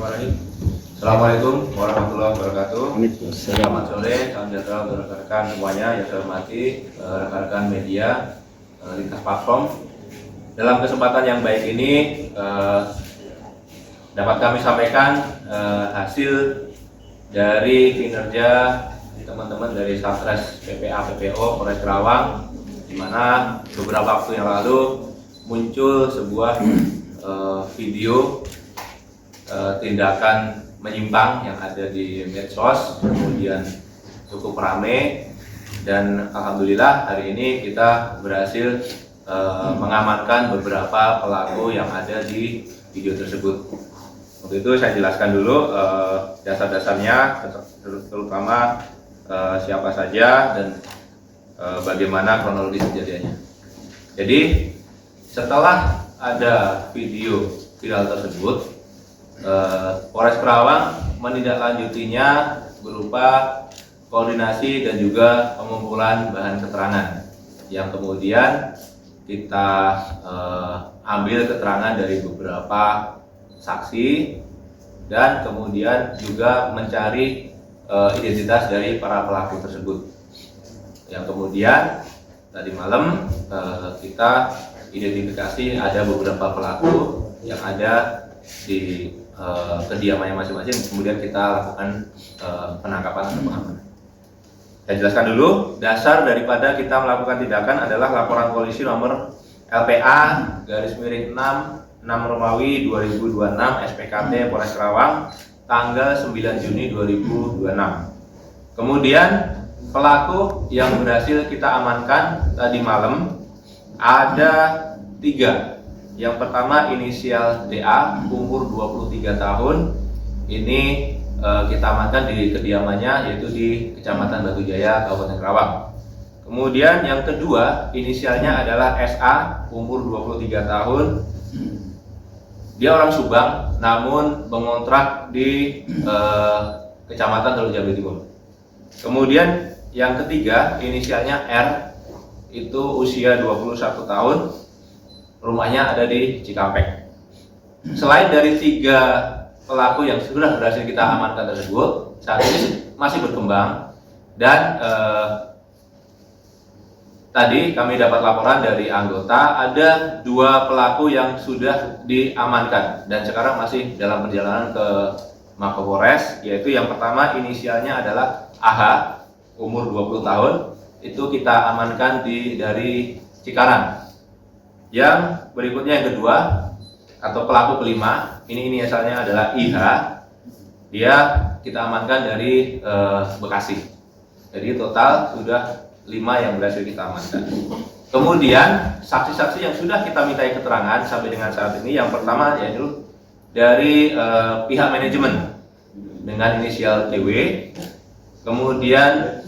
Bismillahirrahmanirrahim. Assalamualaikum warahmatullahi wabarakatuh. Waalaikumsalam. Selamat sore, salam sejahtera untuk rekan-rekan semuanya yang saya hormati, rekan-rekan media, lintas platform. Dalam kesempatan yang baik ini dapat kami sampaikan hasil dari kinerja teman-teman dari Satres PPA PPO Polres Karawang, di mana beberapa waktu yang lalu muncul sebuah video tindakan menyimpang yang ada di medsos, kemudian cukup ramai, dan alhamdulillah hari ini kita berhasil mengamankan beberapa pelaku yang ada di video tersebut. Untuk itu saya jelaskan dulu dasar-dasarnya, terutama siapa saja dan bagaimana kronologis kejadiannya. Jadi setelah ada video viral tersebut, Polres Karawang menindaklanjutinya berupa koordinasi dan juga pengumpulan bahan keterangan yang kemudian kita ambil keterangan dari beberapa saksi dan kemudian juga mencari identitas dari para pelaku tersebut, yang kemudian tadi malam kita identifikasi ada beberapa pelaku yang ada di kediamannya masing-masing, kemudian kita lakukan penangkapan atau pengamanan. Saya jelaskan dulu, dasar daripada kita melakukan tindakan adalah laporan polisi nomor LPA/6 Romawi 2026 SPKT Polres Karawang tanggal 9 Juni 2026. Kemudian pelaku yang berhasil kita amankan tadi malam ada 3. Yang pertama inisial DA, umur 23 tahun. Ini kita amankan di kediamannya, yaitu di Kecamatan Batu Jaya, Kabupaten Karawang. Kemudian yang kedua inisialnya adalah SA, umur 23 tahun. Dia orang Subang, namun mengontrak di Kecamatan Teluk Jambe Timur. Kemudian yang ketiga inisialnya R, itu usia 21 tahun, rumahnya ada di Cikampek. Selain dari 3 pelaku yang sudah berhasil kita amankan tersebut, saat ini masih berkembang, dan tadi kami dapat laporan dari anggota ada 2 pelaku yang sudah diamankan dan sekarang masih dalam perjalanan ke Mapolres, yaitu yang pertama inisialnya adalah AH, umur 20 tahun, itu kita amankan dari Cikarang. Yang berikutnya yang kedua atau pelaku kelima, ini asalnya adalah IH, dia kita amankan dari Bekasi. Jadi total sudah 5 yang berhasil kita amankan. Kemudian saksi-saksi yang sudah kita mintai keterangan sampai dengan saat ini, yang pertama yaitu dari pihak manajemen dengan inisial TW, kemudian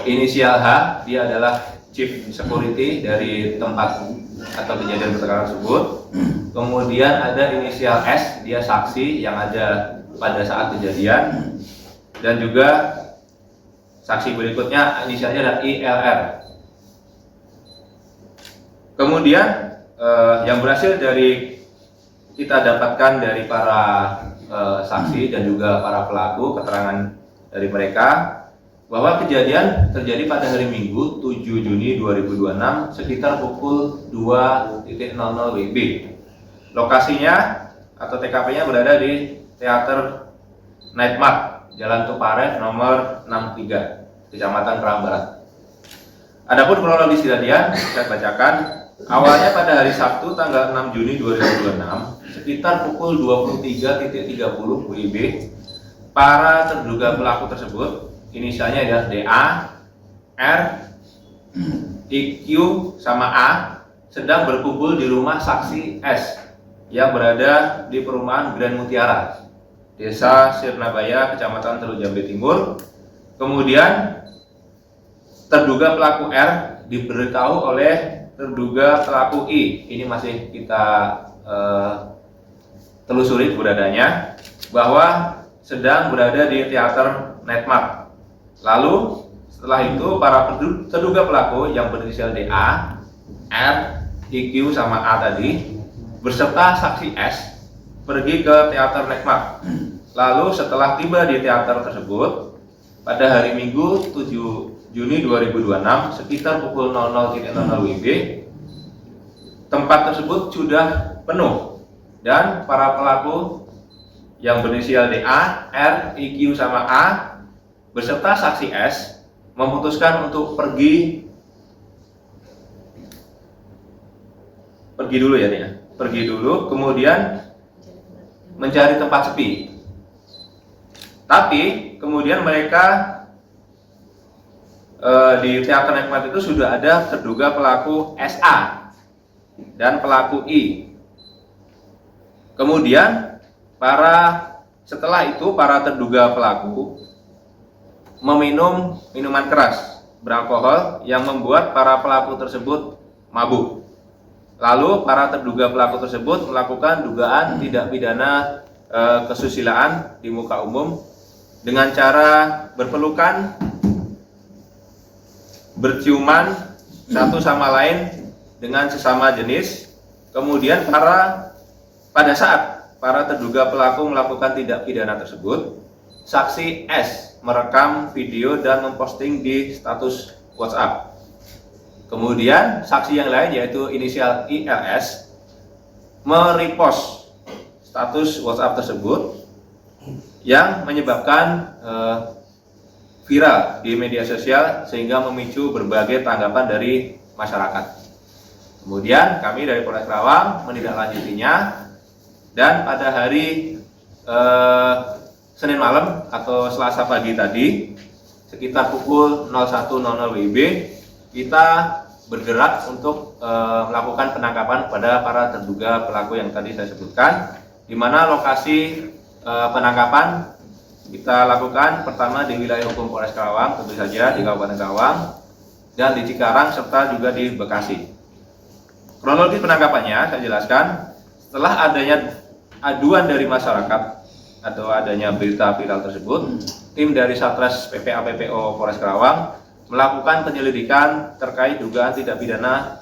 inisial H, dia adalah Chief Security dari tempat atau kejadian perkara tersebut. Kemudian ada inisial S, dia saksi yang ada pada saat kejadian, dan juga saksi berikutnya inisialnya adalah ILR. Kemudian yang berhasil dari kita dapatkan dari para saksi dan juga para pelaku, keterangan dari mereka bahwa kejadian terjadi pada hari Minggu 7 Juni 2026 sekitar pukul 2.00 WIB. Lokasinya atau TKP-nya berada di Teater Nightmart, Jalan Tuparet nomor 63, Kecamatan Kerang Barat. Adapun kronologis kejadian saya bacakan. Awalnya pada hari Sabtu tanggal 6 Juni 2026 sekitar pukul 23.30 WIB, para terduga pelaku tersebut inisialnya adalah DA, R, IQ sama A sedang berkumpul di rumah saksi S yang berada di perumahan Grand Mutiara, Desa Sirnabaya, Kecamatan Teluk Jambe Timur. Kemudian terduga pelaku R diberitahu oleh terduga pelaku I, ini masih kita telusuri keberadaannya, bahwa sedang berada di Teater Nightmart. Lalu setelah itu para terduga pelaku yang berinisial DA, R, IQ sama A tadi beserta saksi S pergi ke teater Nekmat. Lalu setelah tiba di teater tersebut pada hari Minggu 7 Juni 2026 sekitar pukul 00.00 WIB, tempat tersebut sudah penuh dan para pelaku yang berinisial DA, R, IQ sama A beserta saksi S memutuskan untuk pergi dulu ya, pergi dulu, kemudian mencari tempat sepi. Tapi kemudian mereka di teater Nekmat itu sudah ada terduga pelaku SA dan pelaku I. Kemudian setelah itu para terduga pelaku meminum minuman keras beralkohol yang membuat para pelaku tersebut mabuk. Lalu para terduga pelaku tersebut melakukan dugaan tindak pidana kesusilaan di muka umum dengan cara berpelukan, berciuman satu sama lain dengan sesama jenis. Kemudian pada saat para terduga pelaku melakukan tindak pidana tersebut, saksi S merekam video dan memposting di status WhatsApp. Kemudian saksi yang lain yaitu inisial ILS merepost status WhatsApp tersebut yang menyebabkan viral di media sosial sehingga memicu berbagai tanggapan dari masyarakat. Kemudian kami dari Polres Karawang menindaklanjutinya dan pada hari Senin malam atau Selasa pagi tadi sekitar pukul 01.00 WIB kita bergerak untuk melakukan penangkapan pada para terduga pelaku yang tadi saya sebutkan, di mana lokasi penangkapan kita lakukan pertama di wilayah hukum Polres Karawang, tentu saja di Kabupaten Karawang, dan di Cikarang serta juga di Bekasi. Kronologi penangkapannya saya jelaskan. Setelah adanya aduan dari masyarakat atau adanya berita viral tersebut, tim dari Satres PPA PPO Polres Karawang melakukan penyelidikan terkait dugaan tindak pidana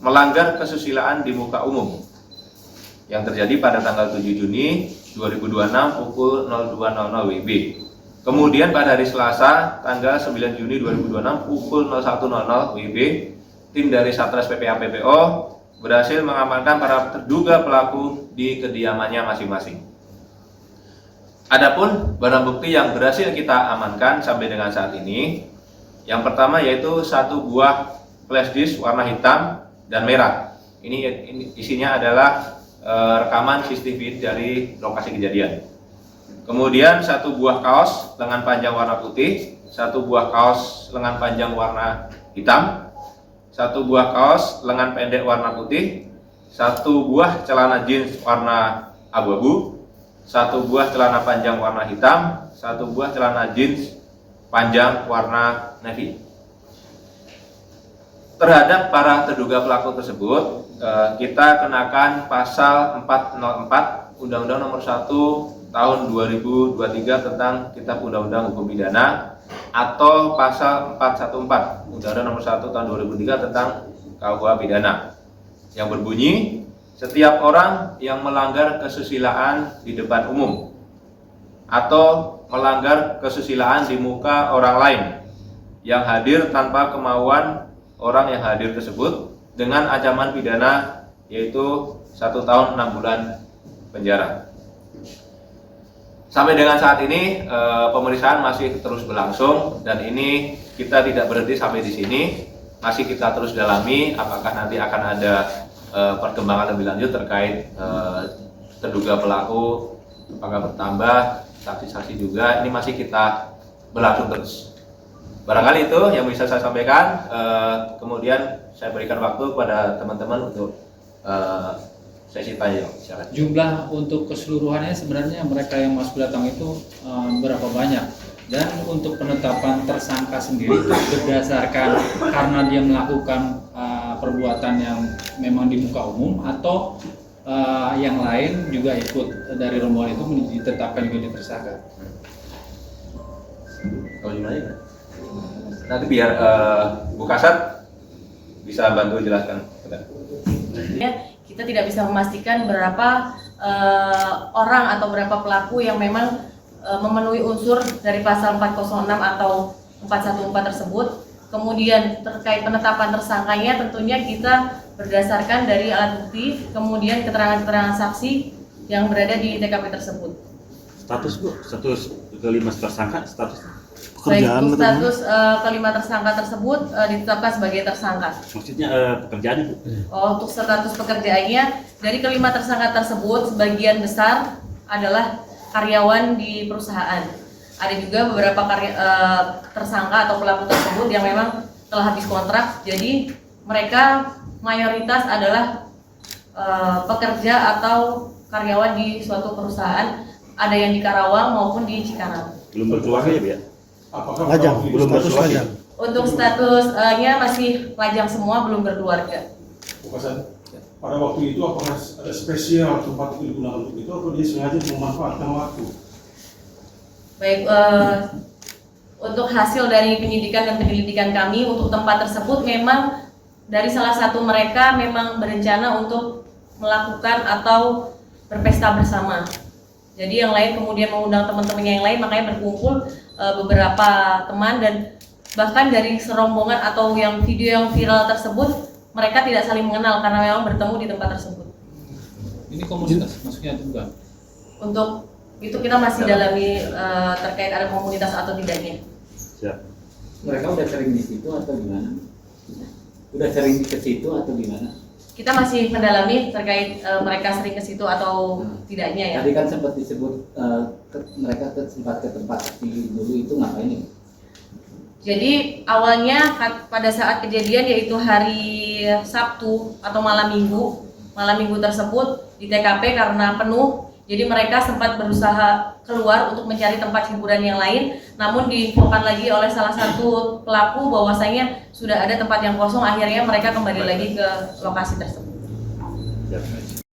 melanggar kesusilaan di muka umum yang terjadi pada tanggal 7 Juni 2026 pukul 02.00 WIB. Kemudian pada hari Selasa tanggal 9 Juni 2026 pukul 01.00 WIB, tim dari Satres PPA PPO berhasil mengamankan para terduga pelaku di kediamannya masing-masing. Adapun barang bukti yang berhasil kita amankan sampai dengan saat ini, yang pertama yaitu satu buah flash disk warna hitam dan merah. Ini isinya adalah rekaman CCTV dari lokasi kejadian. Kemudian satu buah kaos lengan panjang warna putih, satu buah kaos lengan panjang warna hitam, satu buah kaos lengan pendek warna putih, satu buah celana jeans warna abu-abu, satu buah celana panjang warna hitam, satu buah celana jeans panjang warna navy. Terhadap para terduga pelaku tersebut, kita kenakan pasal 404 Undang-Undang Nomor 1 Tahun 2023 tentang Kitab Undang-Undang Hukum Pidana atau pasal 414 Undang-Undang Nomor 1 Tahun 2003 tentang KUH Pidana yang berbunyi setiap orang yang melanggar kesusilaan di depan umum atau melanggar kesusilaan di muka orang lain yang hadir tanpa kemauan orang yang hadir tersebut dengan ancaman pidana yaitu 1 tahun 6 bulan penjara. Sampai dengan saat ini pemeriksaan masih terus berlangsung dan ini kita tidak berhenti sampai di sini, masih kita terus dalami apakah nanti akan ada perkembangan lebih lanjut terkait terduga pelaku apakah bertambah, saksi-saksi juga, ini masih kita berlangsung terus. Barangkali itu yang bisa saya sampaikan. Kemudian saya berikan waktu kepada teman-teman untuk sesi tanya jawab. Jumlah untuk keseluruhannya sebenarnya mereka yang masuk datang itu berapa banyak? Dan untuk penetapan tersangka sendiri itu berdasarkan karena dia melakukan perbuatan yang memang di muka umum atau yang lain juga ikut dari rombongan itu ditetapkan juga tersangka. Kalau gimana? Nanti biar Bu Kasat bisa bantu jelaskan. Ya, kita tidak bisa memastikan berapa orang atau berapa pelaku yang memang memenuhi unsur dari pasal 406 atau 414 tersebut. Kemudian terkait penetapan tersangkanya tentunya kita berdasarkan dari alat bukti, kemudian keterangan-keterangan saksi yang berada di TKP tersebut. Status kelima tersangka, status Baik, pekerjaan untuk atau status kelima tersangka tersebut ditetapkan sebagai tersangka. maksudnya pekerjaan itu? Untuk status pekerjaannya, dari kelima tersangka tersebut sebagian besar adalah karyawan di perusahaan. Ada juga beberapa tersangka atau pelaku tersebut yang memang telah habis kontrak, jadi mereka mayoritas adalah pekerja atau karyawan di suatu perusahaan, ada yang di Karawang maupun di Cikarang. Belum berkeluarga ya, ya? Apakah Lajang, belum berkeluarga? Untuk statusnya masih lajang semua, belum berkeluarga. Bukasan, pada waktu itu apakah ada spesial tempat itu digunakan untuk itu atau dia sengaja memanfaatkan waktu? Baik, untuk hasil dari penyidikan dan penyelidikan kami untuk tempat tersebut memang dari salah satu mereka memang berencana untuk melakukan atau berpesta bersama. Jadi yang lain kemudian mengundang teman-temannya yang lain, makanya berkumpul beberapa teman, dan bahkan dari serombongan atau yang video yang viral tersebut mereka tidak saling mengenal karena memang bertemu di tempat tersebut. Ini komunitas maksudnya itu bukan? Untuk itu kita masih dalami terkait ada komunitas atau tidaknya. Siap. Mereka udah sering di situ atau gimana? Udah sering ke situ atau gimana? Kita masih mendalami terkait mereka sering ke situ atau tidaknya ya. Tadi kan sempat disebut mereka sempat ke tempat dulu itu ngapain nih? Jadi awalnya pada saat kejadian yaitu hari Sabtu atau malam minggu tersebut di TKP karena penuh, jadi mereka sempat berusaha keluar untuk mencari tempat hiburan yang lain, namun diinfokan lagi oleh salah satu pelaku bahwasanya sudah ada tempat yang kosong, akhirnya mereka kembali lagi ke lokasi tersebut. Siap.